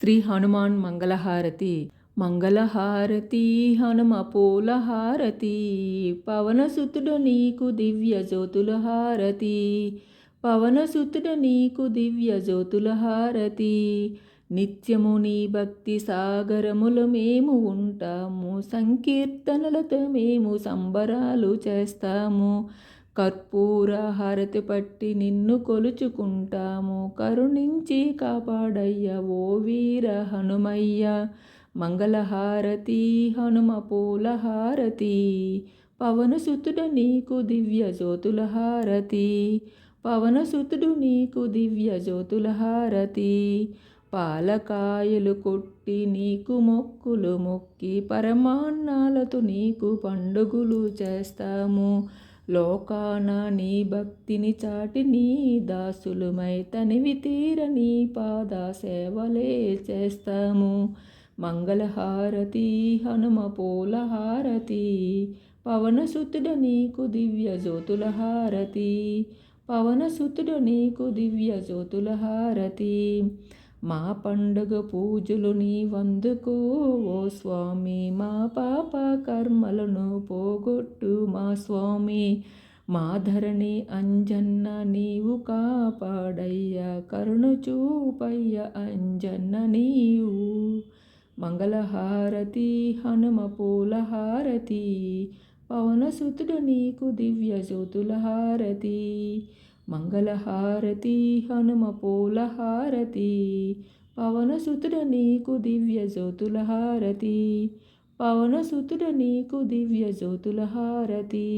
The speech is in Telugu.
శ్రీ హనుమాన్ మంగళహారతి. మంగళహారతి హనుమ పూలహారతి, పవనసుతుడు నీకు దివ్య జ్యోతుల హారతి. పవనసుతుడు నీకు దివ్య జ్యోతుల హారతి. నిత్యము నీ భక్తి సాగరములు మేము ఉంటాము, సంకీర్తనలతో మేము సంబరాలు చేస్తాము. కర్పూర హారతి పట్టి నిన్ను కొలుచుకుంటాము, కరుణించి కాపాడయ్య ఓ వీర హనుమయ్య. మంగళహారతి హనుమ పూలహారతి, పవనసుతుడు నీకు దివ్య జ్యోతుల హారతి. పవనసుతుడు నీకు దివ్య జ్యోతుల హారతి. పాలకాయలు కొట్టి నీకు మొక్కులు మొక్కి, పరమాన్నాలతో నీకు పండుగలు చేస్తాము. లోకాన నీ భక్తిని చాటి నీ దాసులమై తనివి తీర నీ పాద సేవలే చేస్తాము. మంగళహారతి హనుమ పూలహారతి, పవనసుతుడు నీకు దివ్య జ్యోతుల హారతి. పవనసుతుడు నీకు దివ్య జ్యోతుల హారతి. మా పండుగ పూజలు నీవందుకో ఓ స్వామి, మా పాప కర్మలను పోగొట్టు మా స్వామి. మా ధరణి అంజన్న నీవు కాపాడయ్య, కరుణ చూపయ్య అంజన్న నీవు. మంగళహారతి హనుమ పూలహారతి, పవనసుతుడు నీకు దివ్య జ్యోతుల హారతి. మంగళహారతి హనుమ పూలహారతి, పవనసుతుడు నీకు దివ్య జ్యోతుల హారతి. పవనసుతుడు నీకు దివ్య జ్యోతుల హారతి.